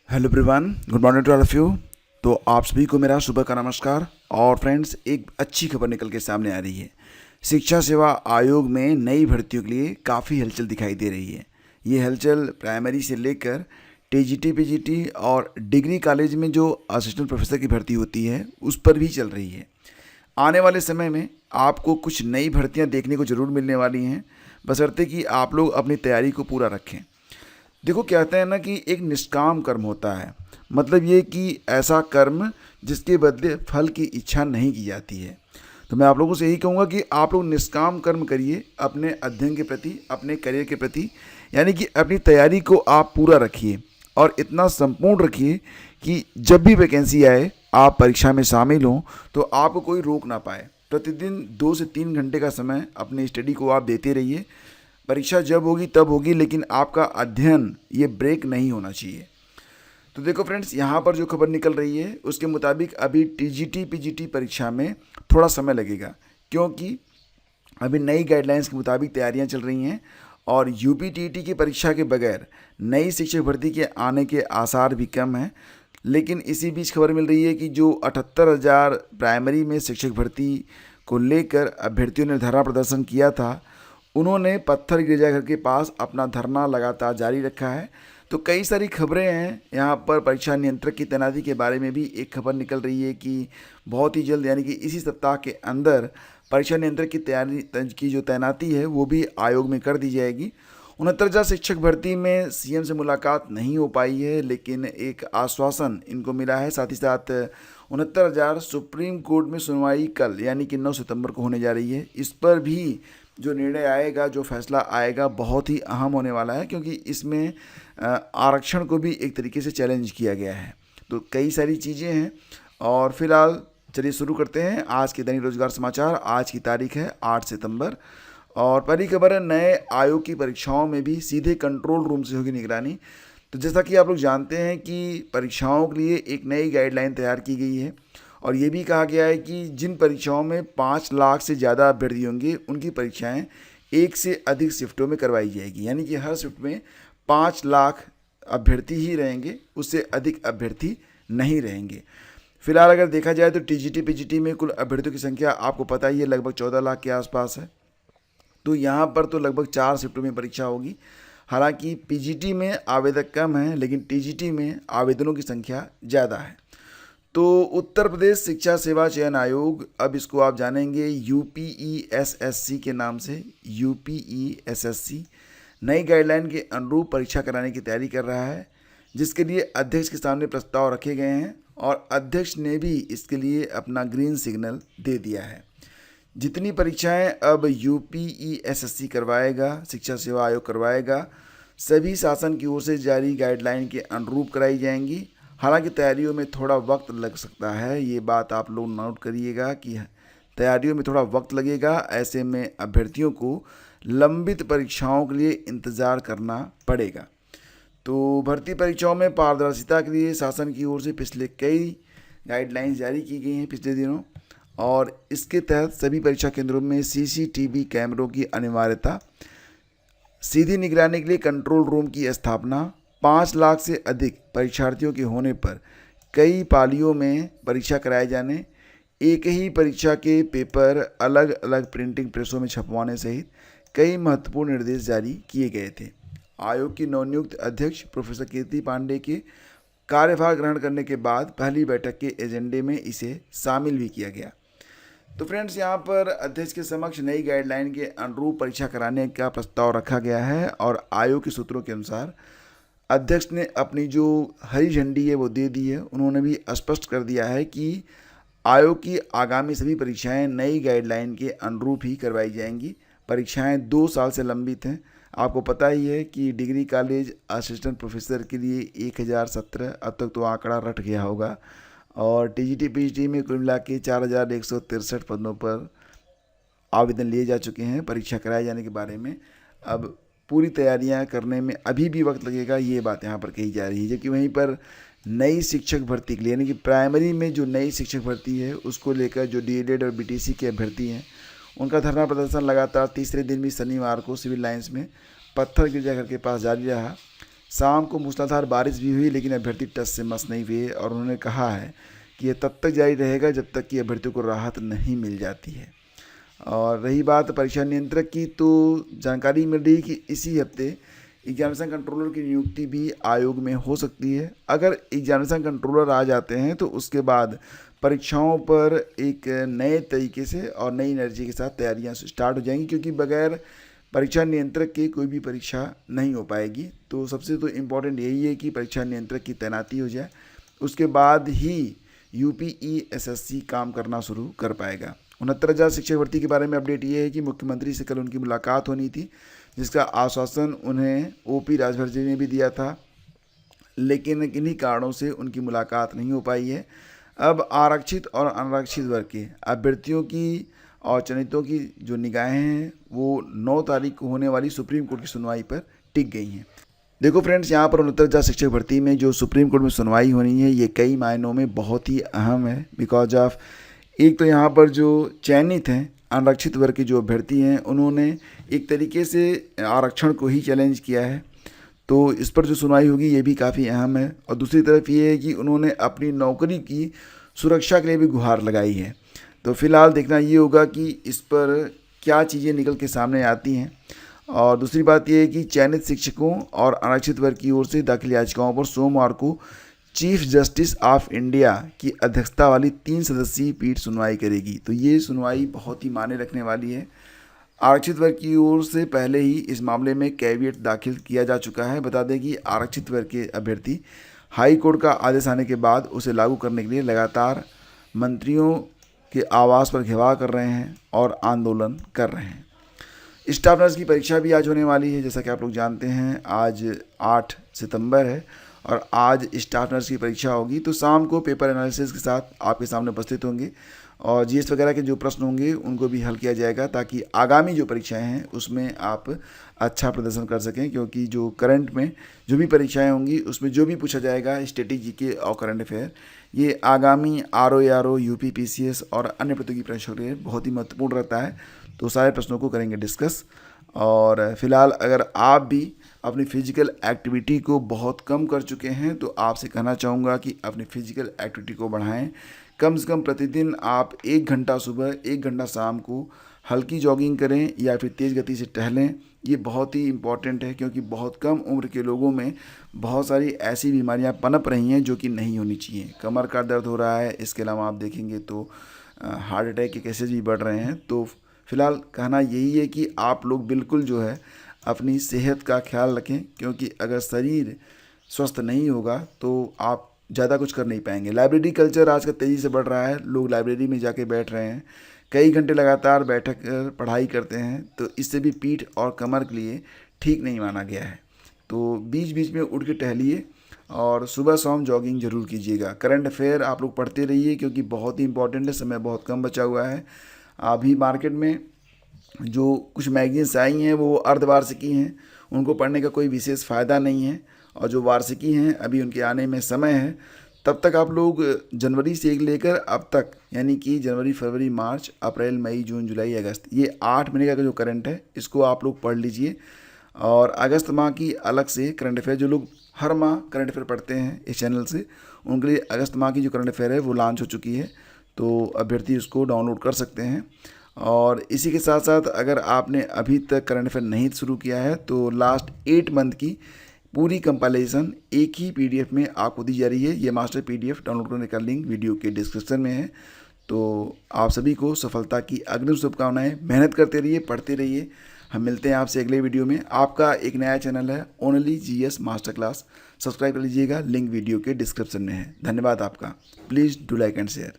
Hello everyone, good morning to all of you. तो आप सभी को मेरा सुबह का नमस्कार। और फ्रेंड्स, एक अच्छी खबर निकल के सामने आ रही है। शिक्षा सेवा आयोग में नई भर्तियों के लिए काफ़ी हलचल दिखाई दे रही है। ये हलचल प्राइमरी से लेकर टीजीटी, पीजीटी और डिग्री कॉलेज में जो असिस्टेंट प्रोफेसर की भर्ती होती है उस पर भी चल रही है। आने वाले समय में आपको कुछ नई भर्तियां देखने को ज़रूर मिलने वाली हैं, बशर्ते कि आप लोग अपनी तैयारी को पूरा रखें। देखो, कहते हैं ना कि एक निष्काम कर्म होता है, मतलब ये कि ऐसा कर्म जिसके बदले फल की इच्छा नहीं की जाती है। तो मैं आप लोगों से यही कहूँगा कि आप लोग निष्काम कर्म करिए अपने अध्ययन के प्रति, अपने करियर के प्रति, यानी कि अपनी तैयारी को आप पूरा रखिए और इतना संपूर्ण रखिए कि जब भी वैकेंसी आए आप परीक्षा में शामिल हों तो आपको कोई रोक ना पाए। प्रतिदिन 2 से 3 घंटे का समय अपने स्टडी को आप देते रहिए। परीक्षा जब होगी तब होगी, लेकिन आपका अध्ययन ये ब्रेक नहीं होना चाहिए। तो देखो फ्रेंड्स, यहाँ पर जो खबर निकल रही है उसके मुताबिक अभी टीजीटी पीजीटी परीक्षा में थोड़ा समय लगेगा, क्योंकि अभी नई गाइडलाइंस के मुताबिक तैयारियां चल रही हैं और यूपीटीटी की परीक्षा के बगैर नई शिक्षक भर्ती के आने के आसार भी कम हैं। लेकिन इसी बीच खबर मिल रही है कि जो 78,000 प्राइमरी में शिक्षक भर्ती को लेकर अभ्यर्थियों ने धरना प्रदर्शन किया था, उन्होंने पत्थर गिरजाघर के पास अपना धरना लगातार जारी रखा है। तो कई सारी खबरें हैं यहाँ पर। परीक्षा नियंत्रक की तैनाती के बारे में भी एक खबर निकल रही है कि बहुत ही जल्द, यानी कि इसी सप्ताह के अंदर परीक्षा नियंत्रक की जो तैनाती है वो भी आयोग में कर दी जाएगी। 69,000 शिक्षक भर्ती में सीएम से मुलाकात नहीं हो पाई है, लेकिन एक आश्वासन इनको मिला है। साथ ही साथ 69,000 सुप्रीम कोर्ट में सुनवाई कल यानी कि 9 सितंबर को होने जा रही है। इस पर भी जो निर्णय आएगा, जो फैसला आएगा, बहुत ही अहम होने वाला है, क्योंकि इसमें आरक्षण को भी एक तरीके से चैलेंज किया गया है। तो कई सारी चीज़ें हैं। और फिलहाल चलिए शुरू करते हैं आज के दैनिक रोजगार समाचार। आज की तारीख है 8 सितंबर और पहली खबर है, नए आयोग की परीक्षाओं में भी सीधे कंट्रोल रूम से होगी निगरानी। तो जैसा कि आप लोग जानते हैं कि परीक्षाओं के लिए एक नई गाइडलाइन तैयार की गई है और ये भी कहा गया है कि जिन परीक्षाओं में 5 लाख से ज़्यादा अभ्यर्थी होंगे उनकी परीक्षाएं एक से अधिक शिफ्टों में करवाई जाएगी, यानी कि हर शिफ्ट में 5 लाख अभ्यर्थी ही रहेंगे, उससे अधिक अभ्यर्थी नहीं रहेंगे। फिलहाल अगर देखा जाए तो टीजीटी पीजीटी में कुल अभ्यर्थियों की संख्या आपको पता ही है, लगभग 14 लाख के आसपास है। तो यहाँ पर तो लगभग 4 शिफ्टों में परीक्षा होगी। हालांकि पीजीटी में आवेदक कम हैं, लेकिन टीजीटी में आवेदनों की संख्या ज़्यादा है। तो उत्तर प्रदेश शिक्षा सेवा चयन आयोग, अब इसको आप जानेंगे यूपीईएसएससी के नाम से, यूपीईएसएससी नई गाइडलाइन के अनुरूप परीक्षा कराने की तैयारी कर रहा है, जिसके लिए अध्यक्ष के सामने प्रस्ताव रखे गए हैं और अध्यक्ष ने भी इसके लिए अपना ग्रीन सिग्नल दे दिया है। जितनी परीक्षाएं अब यूपीईएसएससी करवाएगा, शिक्षा सेवा आयोग करवाएगा, सभी शासन की ओर से जारी गाइडलाइन के अनुरूप कराई जाएंगी। हालांकि तैयारियों में थोड़ा वक्त लग सकता है, ये बात आप लोग नोट करिएगा कि तैयारियों में थोड़ा वक्त लगेगा। ऐसे में अभ्यर्थियों को लंबित परीक्षाओं के लिए इंतज़ार करना पड़ेगा। तो भर्ती परीक्षाओं में पारदर्शिता के लिए शासन की ओर से पिछले कई गाइडलाइंस जारी की गई हैं पिछले दिनों, और इसके तहत सभी परीक्षा केंद्रों में सीसीटीवी कैमरों की अनिवार्यता, सीधी निगरानी के लिए कंट्रोल रूम की स्थापना, 5 लाख से अधिक परीक्षार्थियों के होने पर कई पालियों में परीक्षा कराए जाने, एक ही परीक्षा के पेपर अलग अलग प्रिंटिंग प्रेसों में छपवाने सहित कई महत्वपूर्ण निर्देश जारी किए गए थे। आयोग की नवनियुक्त अध्यक्ष प्रोफेसर कीर्ति पांडे के कार्यभार ग्रहण करने के बाद पहली बैठक के एजेंडे में इसे शामिल भी किया गया। तो फ्रेंड्स, यहाँ पर अध्यक्ष के समक्ष नई गाइडलाइन के अनुरूप परीक्षा कराने का प्रस्ताव रखा गया है और आयोग के सूत्रों के अनुसार अध्यक्ष ने अपनी जो हरी झंडी है वो दे दी है। उन्होंने भी स्पष्ट कर दिया है कि आयोग की आगामी सभी परीक्षाएं नई गाइडलाइन के अनुरूप ही करवाई जाएंगी। परीक्षाएं 2 साल से लंबित हैं। आपको पता ही है कि डिग्री कॉलेज असिस्टेंट प्रोफेसर के लिए 1017, अब तक तो आंकड़ा रट गया होगा, और टीजीटी पीजीटी में कुल मिला के 4,163 पदों पर आवेदन लिए जा चुके हैं। परीक्षा कराए जाने के बारे में अब पूरी तैयारियां करने में अभी भी वक्त लगेगा, ये बात यहाँ पर कही जा रही है। जबकि वहीं पर नई शिक्षक भर्ती के लिए, यानी कि प्राइमरी में जो नई शिक्षक भर्ती है उसको लेकर जो डीएलएड और बीटीसी के अभ्यर्थी हैं उनका धरना प्रदर्शन लगातार तीसरे दिन भी शनिवार को सिविल लाइंस में पत्थर गिरजाघर के पास जारी रहा। शाम को मूसलाधार बारिश भी हुई, लेकिन अभ्यर्थी टस से मस नहीं हुए और उन्होंने कहा है कि यह तब तक जारी रहेगा जब तक कि अभ्यर्थियों को राहत नहीं मिल जाती है। और रही बात परीक्षा नियंत्रक की, तो जानकारी मिल रही कि इसी हफ्ते एग्जामिनेशन कंट्रोलर की नियुक्ति भी आयोग में हो सकती है। अगर एग्जामिनेशन कंट्रोलर आ जाते हैं तो उसके बाद परीक्षाओं पर एक नए तरीके से और नई एनर्जी के साथ तैयारियां स्टार्ट हो जाएंगी, क्योंकि बगैर परीक्षा नियंत्रक के कोई भी परीक्षा नहीं हो पाएगी। तो सबसे तो इम्पोर्टेंट यही है कि परीक्षा नियंत्रक की तैनाती हो जाए, उसके बाद ही UPESSC काम करना शुरू कर पाएगा। 69,000 शिक्षक भर्ती के बारे में अपडेट ये है कि मुख्यमंत्री से कल उनकी मुलाकात होनी थी, जिसका आश्वासन उन्हें OP राजभर जी ने भी दिया था, लेकिन किन्हीं कारणों से उनकी मुलाकात नहीं हो पाई है। अब आरक्षित और अनारक्षित वर्ग के अभ्यर्थियों की और चयनितों की जो निगाहें हैं वो 9 तारीख को होने वाली सुप्रीम कोर्ट की सुनवाई पर टिक गई हैं। देखो फ्रेंड्स, यहाँ पर 69,000 शिक्षक भर्ती में जो सुप्रीम कोर्ट में सुनवाई होनी है, ये कई मायनों में बहुत ही अहम है। बिकॉज ऑफ एक तो यहाँ पर जो चयनित हैं अनारक्षित वर्ग के जो अभ्यर्थी हैं, उन्होंने एक तरीके से आरक्षण को ही चैलेंज किया है, तो इस पर जो सुनवाई होगी ये भी काफ़ी अहम है। और दूसरी तरफ ये है कि उन्होंने अपनी नौकरी की सुरक्षा के लिए भी गुहार लगाई है। तो फिलहाल देखना ये होगा कि इस पर क्या चीज़ें निकल के सामने आती हैं। और दूसरी बात यह है कि चयनित शिक्षकों और आरक्षित वर्ग की ओर से दाखिल याचिकाओं पर सोमवार को चीफ जस्टिस ऑफ इंडिया की अध्यक्षता वाली 3 सदस्यीय पीठ सुनवाई करेगी। तो ये सुनवाई बहुत ही मायने रखने वाली है। आरक्षित वर्ग की ओर से पहले ही इस मामले में कैविएट दाखिल किया जा चुका है। बता दें कि आरक्षित वर्ग के अभ्यर्थी हाई कोर्ट का आदेश आने के बाद उसे लागू करने के लिए लगातार मंत्रियों के आवास पर घेराव कर रहे हैं और आंदोलन कर रहे हैं। स्टाफ नर्स की परीक्षा भी आज होने वाली है। जैसा कि आप लोग जानते हैं, आज 8 सितंबर है और आज स्टाफ नर्स की परीक्षा होगी। तो शाम को पेपर एनालिसिस के साथ आपके सामने उपस्थित होंगे और GS वगैरह के जो प्रश्न होंगे उनको भी हल किया जाएगा, ताकि आगामी जो परीक्षाएं हैं उसमें आप अच्छा प्रदर्शन कर सकें। क्योंकि जो करंट में जो भी परीक्षाएं होंगी उसमें जो भी पूछा जाएगा स्ट्रेटेजी के और करंट अफेयर, ये आगामी RO UP PCS और अन्य प्रतियोगी परीक्षाओं के लिए बहुत ही महत्वपूर्ण रहता है। तो सारे प्रश्नों को करेंगे डिस्कस। और फिलहाल अगर आप भी अपनी फिजिकल एक्टिविटी को बहुत कम कर चुके हैं तो आपसे कहना चाहूँगा कि अपनी फिजिकल एक्टिविटी को बढ़ाएं। कम से कम प्रतिदिन आप 1 घंटा सुबह 1 घंटा शाम को हल्की जॉगिंग करें या फिर तेज़ गति से टहलें। ये बहुत ही इम्पॉर्टेंट है, क्योंकि बहुत कम उम्र के लोगों में बहुत सारी ऐसी बीमारियां पनप रही हैं जो कि नहीं होनी चाहिए। कमर का दर्द हो रहा है, इसके अलावा आप देखेंगे तो हार्ट अटैक के केसेज भी बढ़ रहे हैं। तो फिलहाल कहना यही है कि आप लोग बिल्कुल जो है अपनी सेहत का ख्याल रखें, क्योंकि अगर शरीर स्वस्थ नहीं होगा तो आप ज़्यादा कुछ कर नहीं पाएंगे। लाइब्रेरी कल्चर आजकल तेज़ी से बढ़ रहा है, लोग लाइब्रेरी में जाके बैठ रहे हैं, कई घंटे लगातार बैठ कर पढ़ाई करते हैं, तो इससे भी पीठ और कमर के लिए ठीक नहीं माना गया है। तो बीच बीच में उठ के टहलिए और सुबह शाम जॉगिंग जरूर कीजिएगा। करंट अफेयर आप लोग पढ़ते रहिए, क्योंकि बहुत ही इंपॉर्टेंट है, समय बहुत कम बचा हुआ है। अभी मार्केट में जो कुछ मैगजीन्स आई हैं वो अर्धवार्षिकी हैं, उनको पढ़ने का कोई विशेष फ़ायदा नहीं है, और जो वार्षिकी हैं अभी उनके आने में समय है। तब तक आप लोग जनवरी से लेकर अब तक, यानी कि जनवरी फरवरी मार्च अप्रैल मई जून जुलाई अगस्त, ये 8 महीने का जो करंट है इसको आप लोग पढ़ लीजिए। और अगस्त माह की अलग से करंट अफेयर, जो लोग हर माह करंट अफेयर पढ़ते हैं इस चैनल से, उनके लिए अगस्त माह की जो करंट अफेयर है वो लॉन्च हो चुकी है, तो अभ्यर्थी उसको डाउनलोड कर सकते हैं। और इसी के साथ साथ अगर आपने अभी तक करंट अफेयर नहीं शुरू किया है तो लास्ट 8 मंथ की पूरी कंपाइलेशन एक ही PDF में आपको दी जा रही है। ये मास्टर PDF डाउनलोड करने का लिंक वीडियो के डिस्क्रिप्शन में है। तो आप सभी को सफलता की अग्रिम शुभकामनाएं। मेहनत करते रहिए, पढ़ते रहिए। हम मिलते हैं आपसे अगले वीडियो में। आपका एक नया चैनल है only GS master class, subscribe कर लीजिएगा, लिंक वीडियो के डिस्क्रिप्शन में है। धन्यवाद आपका। Please do like and share.